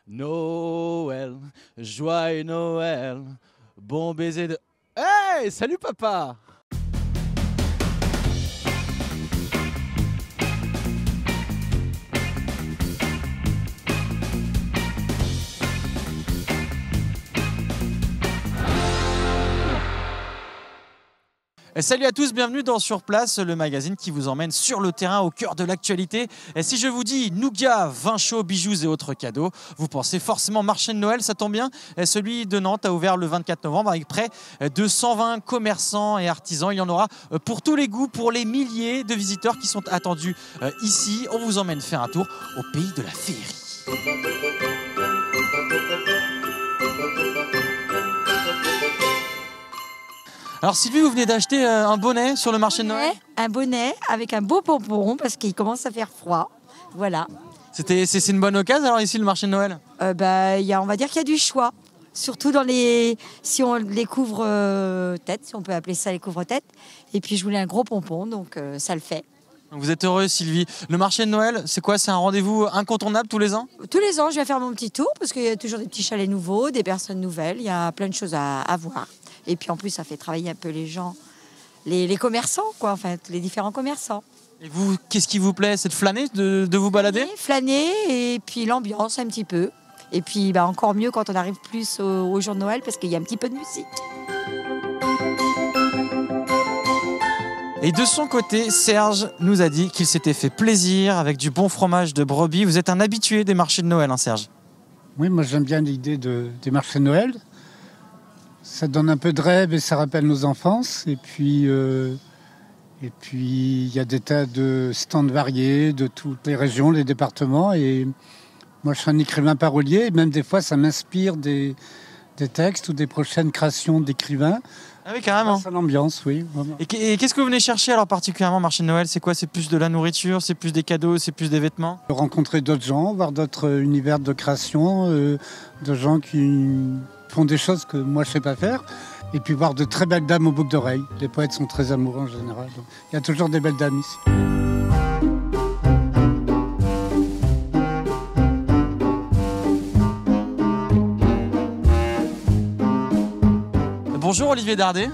Noël, joyeux Noël, bon baiser de... Hey, salut papa! Et salut à tous, bienvenue dans Sur Place, le magazine qui vous emmène sur le terrain au cœur de l'actualité. Et si je vous dis nougat, vin chaud, bijoux et autres cadeaux, vous pensez forcément marché de Noël, ça tombe bien. Et celui de Nantes a ouvert le 24 novembre avec près de 120 commerçants et artisans. Il y en aura pour tous les goûts, pour les milliers de visiteurs qui sont attendus ici. On vous emmène faire un tour au pays de la féerie. Alors Sylvie, vous venez d'acheter un bonnet sur le marché de Noël? Un bonnet avec un beau pompon parce qu'il commence à faire froid. Voilà. C'est une bonne occasion alors ici le marché de Noël? On va dire qu'il y a du choix. Surtout si on les couvre-tête, si on peut appeler ça les couvre-têtes. Et puis je voulais un gros pompon, donc ça le fait. Vous êtes heureuse Sylvie. Le marché de Noël, c'est quoi? C'est un rendez-vous incontournable tous les ans? Tous les ans, je viens faire mon petit tour parce qu'il y a toujours des petits chalets nouveaux, des personnes nouvelles. Il y a plein de choses à voir. Et puis en plus, ça fait travailler un peu les gens, les commerçants, quoi, enfin, les différents commerçants. Et vous, qu'est-ce qui vous plaît? C'est de flâner, de vous balader? Flâner et puis l'ambiance un petit peu. Et puis encore mieux quand on arrive plus au jour de Noël parce qu'il y a un petit peu de musique. Et de son côté, Serge nous a dit qu'il s'était fait plaisir avec du bon fromage de brebis. Vous êtes un habitué des marchés de Noël, hein, Serge? Oui, moi j'aime bien l'idée des marchés de Noël. Ça donne un peu de rêve et ça rappelle nos enfances. Et puis il y a des tas de stands variés de toutes les régions, les départements. Et moi, je suis un écrivain parolier. Et même des fois, ça m'inspire des textes ou des prochaines créations d'écrivains. Ah oui, carrément. C'est l'ambiance, oui. Et qu'est-ce que vous venez chercher alors particulièrement au marché de Noël? C'est quoi? C'est plus de la nourriture? C'est plus des cadeaux? C'est plus des vêtements? Rencontrer d'autres gens, voir d'autres univers de création, de gens qui font des choses que moi je ne sais pas faire. Et puis voir de très belles dames aux boucles d'oreilles. Les poètes sont très amoureux en général. Donc, il y a toujours des belles dames ici. Bonjour Olivier Dardet.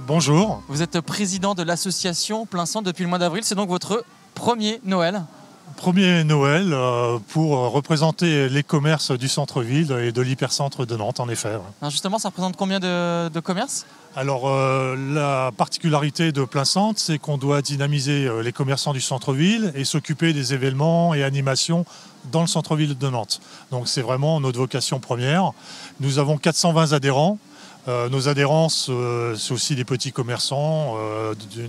Bonjour. Vous êtes président de l'association Plein Centre depuis le mois d'avril. C'est donc votre premier Noël? Premier Noël pour représenter les commerces du centre-ville et de l'hypercentre de Nantes, en effet. Alors justement, ça représente combien de commerces? Alors, la particularité de Plein Centre, c'est qu'on doit dynamiser les commerçants du centre-ville et s'occuper des événements et animations dans le centre-ville de Nantes. Donc, c'est vraiment notre vocation première. Nous avons 420 adhérents. Nos adhérents, c'est aussi des petits commerçants,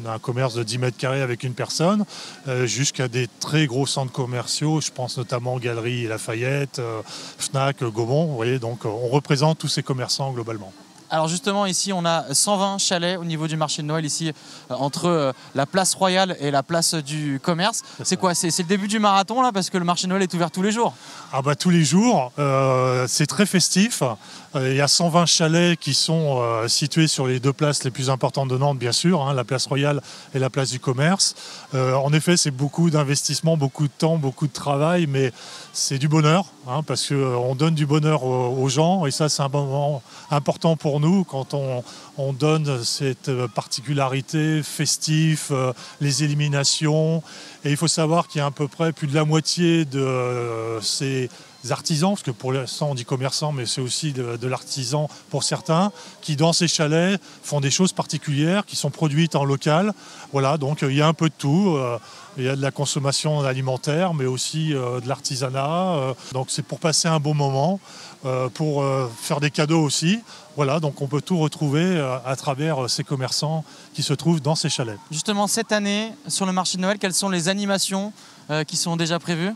un commerce de 10 mètres carrés avec une personne, jusqu'à des très gros centres commerciaux. Je pense notamment Galeries Lafayette, Fnac, Gaumont. Vous voyez, donc on représente tous ces commerçants globalement. Alors justement, ici, on a 120 chalets au niveau du marché de Noël, ici, entre la place Royale et la place du commerce. C'est quoi? C'est le début du marathon, là, parce que le marché de Noël est ouvert tous les jours? Ah bah tous les jours, c'est très festif. Il y a 120 chalets qui sont situés sur les deux places les plus importantes de Nantes, bien sûr, hein, la place Royale et la place du commerce. En effet, c'est beaucoup d'investissement, beaucoup de temps, beaucoup de travail, mais c'est du bonheur, hein, parce qu'on donne du bonheur aux gens, et ça, c'est un moment important pour nous quand on donne cette particularité festive, les éliminations. Et il faut savoir qu'il y a à peu près plus de la moitié de ces artisans, parce que pour l'instant on dit commerçants, mais c'est aussi de l'artisan pour certains, qui dans ces chalets font des choses particulières, qui sont produites en local. Voilà, donc il y a un peu de tout. Il y a de la consommation alimentaire, mais aussi de l'artisanat. Donc c'est pour passer un bon moment, pour faire des cadeaux aussi. Voilà, donc on peut tout retrouver à travers ces commerçants qui se trouvent dans ces chalets. Justement, cette année, sur le marché de Noël, quelles sont les animations qui sont déjà prévues?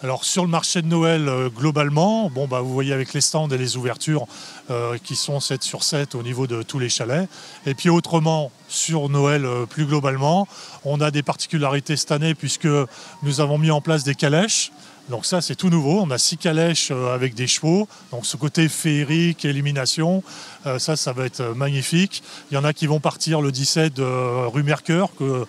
Alors sur le marché de Noël, globalement, vous voyez avec les stands et les ouvertures qui sont 7 sur 7 au niveau de tous les chalets. Et puis autrement, sur Noël plus globalement, on a des particularités cette année puisque nous avons mis en place des calèches. Donc ça, c'est tout nouveau. On a 6 calèches avec des chevaux. Donc ce côté féerique, élimination, ça va être magnifique. Il y en a qui vont partir le 17 rue Mercœur, que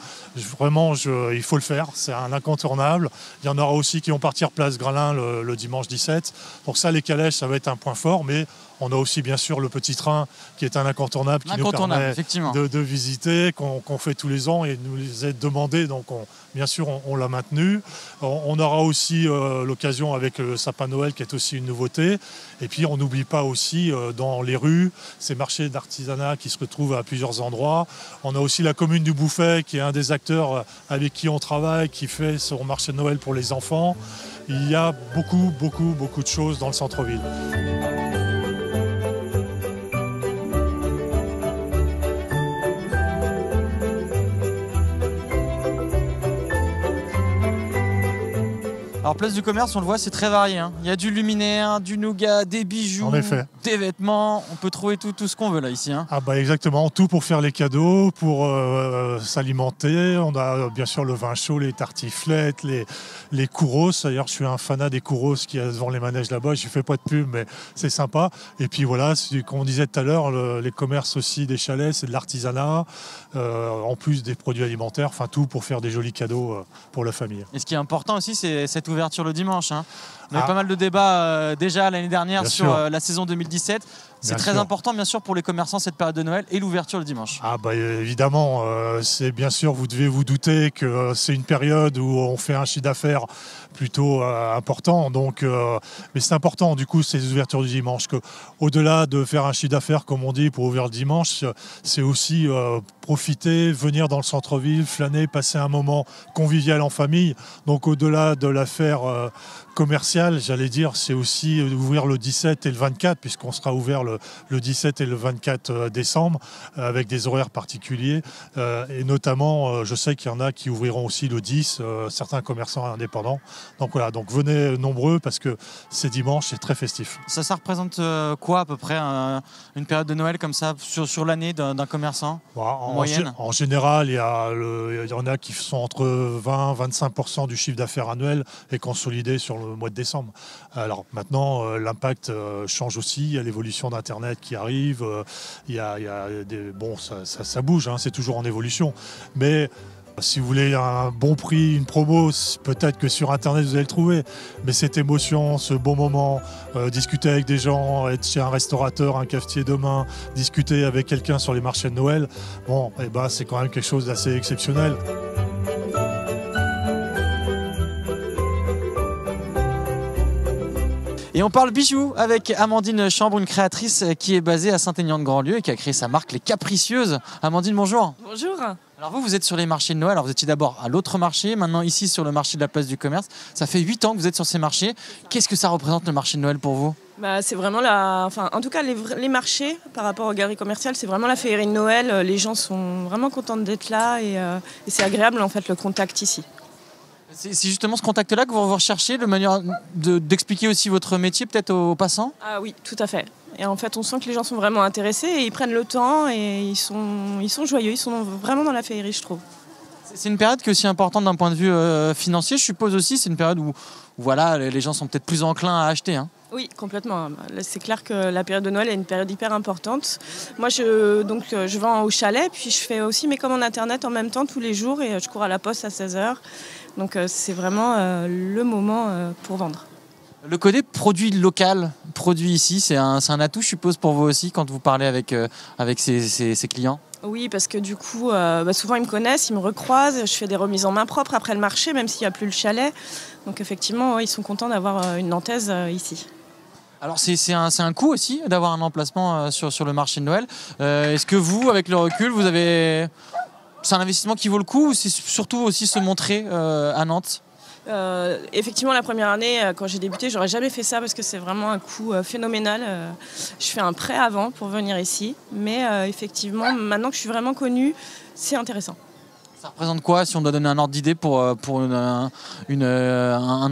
vraiment, il faut le faire. C'est un incontournable. Il y en aura aussi qui vont partir place Gralin le dimanche 17. Donc ça, les calèches, ça va être un point fort. Mais on a aussi, bien sûr, le petit train qui est un incontournable qui nous permet de visiter, qu'on fait tous les ans et nous est demandé. Donc bien sûr, on l'a maintenu. On aura aussi l'occasion avec le sapin Noël qui est aussi une nouveauté. Et puis on n'oublie pas aussi dans les rues ces marchés d'artisanat qui se retrouvent à plusieurs endroits. On a aussi la commune du Bouffay qui est un des acteurs avec qui on travaille, qui fait son marché de Noël pour les enfants. Il y a beaucoup de choses dans le centre-ville. Alors place du commerce, on le voit, c'est très varié, hein. Il y a du luminaire, du nougat, des bijoux, en effet, des vêtements. On peut trouver tout ce qu'on veut là ici, hein. Ah bah exactement, tout pour faire les cadeaux, pour s'alimenter. On a bien sûr le vin chaud, les tartiflettes, les churros. D'ailleurs, je suis un fanat des churros qui est devant les manèges là-bas. Je ne fais pas de pub, mais c'est sympa. Et puis voilà, comme on disait tout à l'heure, les commerces aussi des chalets, c'est de l'artisanat, en plus des produits alimentaires. Enfin tout pour faire des jolis cadeaux pour la famille. Et ce qui est important aussi, c'est cette ouverture le dimanche, hein. On a eu pas mal de débats déjà l'année dernière sur la saison 2017. C'est très important, bien sûr, pour les commerçants, cette période de Noël et l'ouverture le dimanche. Ah bah évidemment, c'est bien sûr, vous devez vous douter que c'est une période où on fait un chiffre d'affaires plutôt important. Donc, mais c'est important, du coup, ces ouvertures du dimanche. Au-delà de faire un chiffre d'affaires, comme on dit, pour ouvrir le dimanche, c'est aussi profiter, venir dans le centre-ville, flâner, passer un moment convivial en famille. Donc, au-delà de l'affaire commerciale, j'allais dire, c'est aussi ouvrir le 17 et le 24, puisqu'on sera ouvert le 17 et le 24 décembre, avec des horaires particuliers. Et notamment, je sais qu'il y en a qui ouvriront aussi le 10, certains commerçants indépendants. Donc voilà, donc venez nombreux parce que c'est dimanche, c'est très festif. Ça représente quoi à peu près une période de Noël comme ça sur l'année d'un commerçant en moyenne? En général, il y en a qui sont entre 20-25% du chiffre d'affaires annuel et consolidé sur le mois de décembre. Alors maintenant, l'impact change aussi, il y a l'évolution d'Internet qui arrive, ça bouge, hein, c'est toujours en évolution. Mais si vous voulez un bon prix, une promo, peut-être que sur Internet vous allez le trouver. Mais cette émotion, ce bon moment, discuter avec des gens, être chez un restaurateur, un cafetier demain, discuter avec quelqu'un sur les marchés de Noël, c'est quand même quelque chose d'assez exceptionnel. Et on parle bijoux avec Amandine Chambre, une créatrice qui est basée à Saint-Aignan-de-Grandlieu et qui a créé sa marque Les Capricieuses. Amandine, bonjour. Bonjour. Alors vous êtes sur les marchés de Noël. Alors vous étiez d'abord à l'autre marché, maintenant ici sur le marché de la place du commerce. Ça fait 8 ans que vous êtes sur ces marchés. Qu'est-ce que ça représente le marché de Noël pour vous ? C'est vraiment en tout cas les marchés par rapport aux galeries commerciales, c'est vraiment la féerie de Noël. Les gens sont vraiment contents d'être là et c'est agréable en fait le contact ici. C'est justement ce contact-là que vous recherchez, de manière d'expliquer aussi votre métier peut-être aux passants ? Ah oui, tout à fait. Et en fait, on sent que les gens sont vraiment intéressés et ils prennent le temps et ils sont joyeux, ils sont vraiment dans la féerie, je trouve. C'est une période qui est aussi importante d'un point de vue financier, je suppose aussi. C'est une période où voilà, les gens sont peut-être plus enclins à acheter, hein. Oui, complètement. C'est clair que la période de Noël est une période hyper importante. Moi, je vends au chalet, puis je fais aussi mes commandes Internet en même temps tous les jours et je cours à la poste à 16h. Donc c'est vraiment le moment pour vendre. Le côté produit local, produit ici, c'est un atout, je suppose, pour vous aussi quand vous parlez avec ces clients ? Oui, parce que du coup, souvent ils me connaissent, ils me recroisent, je fais des remises en main propre après le marché, même s'il n'y a plus le chalet. Donc effectivement, ils sont contents d'avoir une nantaise ici. Alors c'est un coût aussi d'avoir un emplacement sur le marché de Noël. Est-ce que vous, avec le recul, c'est un investissement qui vaut le coup ou c'est surtout aussi se montrer à Nantes ? Effectivement, la première année, quand j'ai débuté, j'aurais jamais fait ça parce que c'est vraiment un coût phénoménal. Je fais un prêt avant pour venir ici, mais effectivement, maintenant que je suis vraiment connue, c'est intéressant. Ça représente quoi, si on doit donner un ordre d'idée pour un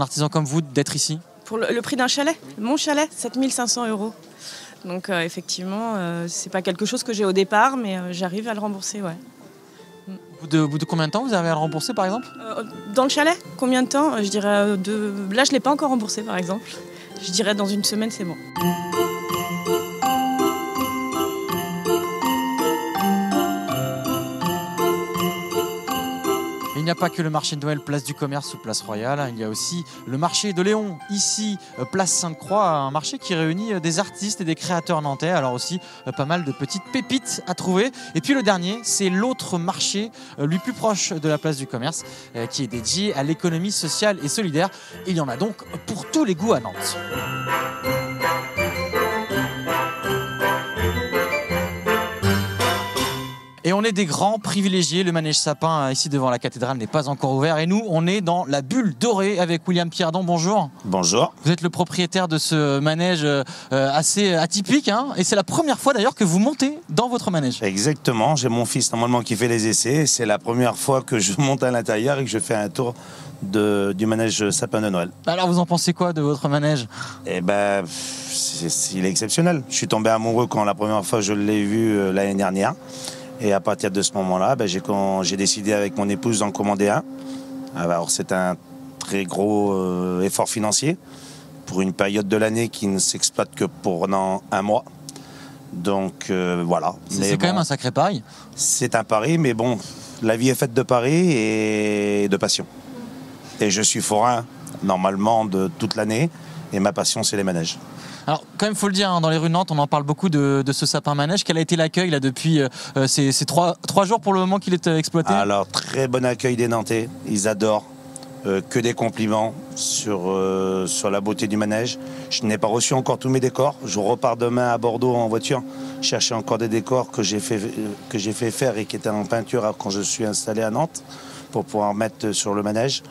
artisan comme vous, d'être ici ? Pour le prix d'un chalet, mon chalet, 7 500 €. Donc effectivement, c'est pas quelque chose que j'ai au départ, mais j'arrive à le rembourser, ouais. Au bout de combien de temps vous avez à le rembourser par exemple? Dans le chalet, combien de temps? Je dirais Là, je ne l'ai pas encore remboursé par exemple. Je dirais dans une semaine, c'est bon. Il n'y a pas que le marché de Noël place du commerce ou place Royale, il y a aussi le marché de Léon, ici place Sainte-Croix, un marché qui réunit des artistes et des créateurs nantais, alors aussi pas mal de petites pépites à trouver. Et puis le dernier, c'est l'autre marché, lui plus proche de la place du commerce, qui est dédié à l'économie sociale et solidaire. Il y en a donc pour tous les goûts à Nantes. Et on est des grands privilégiés. Le manège sapin ici devant la cathédrale n'est pas encore ouvert. Et nous, on est dans la bulle dorée avec William Pierdon. Bonjour. Bonjour. Vous êtes le propriétaire de ce manège assez atypique. Hein, et c'est la première fois d'ailleurs que vous montez dans votre manège. Exactement. J'ai mon fils normalement qui fait les essais. C'est la première fois que je monte à l'intérieur et que je fais un tour du manège sapin de Noël. Alors vous en pensez quoi de votre manège? Eh ben, il est exceptionnel. Je suis tombé amoureux quand la première fois je l'ai vu l'année dernière. Et à partir de ce moment-là, j'ai décidé avec mon épouse d'en commander un. Alors c'est un très gros effort financier pour une période de l'année qui ne s'exploite que pendant un mois. Donc voilà. C'est quand même un sacré pari. C'est un pari, mais bon, la vie est faite de paris et de passion. Et je suis forain normalement de toute l'année et ma passion c'est les manèges. Alors, quand même, il faut le dire, hein, dans les rues de Nantes, on en parle beaucoup de ce sapin manège. Quel a été l'accueil là depuis ces 3 jours pour le moment qu'il est exploité? Alors, très bon accueil des Nantais. Ils adorent. Que des compliments sur la beauté du manège. Je n'ai pas reçu encore tous mes décors. Je repars demain à Bordeaux en voiture chercher encore des décors que j'ai fait faire et qui étaient en peinture quand je suis installé à Nantes pour pouvoir mettre sur le manège.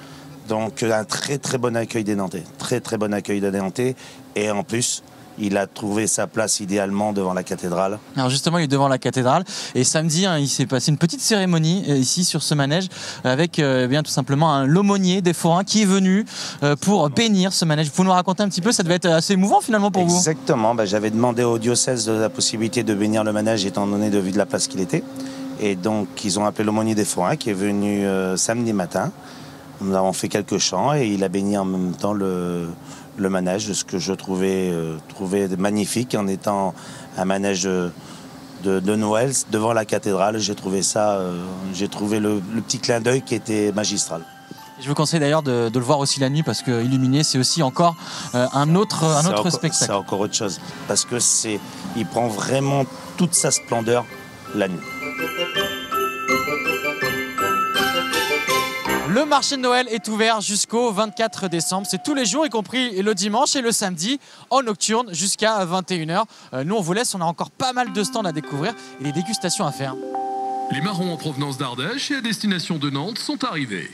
Donc un très très bon accueil des Nantais. Très très bon accueil des Nantais. Et en plus, il a trouvé sa place idéalement devant la cathédrale. Alors justement, il est devant la cathédrale. Et samedi, hein, il s'est passé une petite cérémonie ici sur ce manège avec bien tout simplement l'aumônier des forains qui est venu pour bénir ce manège. Vous pouvez nous raconter un petit peu? Ça devait être assez émouvant finalement pour vous. Exactement. J'avais demandé au diocèse la possibilité de bénir le manège étant donné de vue de la place qu'il était. Et donc, ils ont appelé l'aumônier des forains qui est venu samedi matin. Nous avons fait quelques chants et il a béni en même temps le manège, ce que je trouvais magnifique en étant un manège de Noël devant la cathédrale. J'ai trouvé le petit clin d'œil qui était magistral. Je vous conseille d'ailleurs de le voir aussi la nuit parce que illuminé, c'est aussi encore un autre spectacle. C'est encore autre chose parce que il prend vraiment toute sa splendeur la nuit. Le marché de Noël est ouvert jusqu'au 24 décembre. C'est tous les jours, y compris le dimanche et le samedi, en nocturne jusqu'à 21h. Nous, on vous laisse, on a encore pas mal de stands à découvrir et des dégustations à faire. Les marrons en provenance d'Ardèche et à destination de Nantes sont arrivés.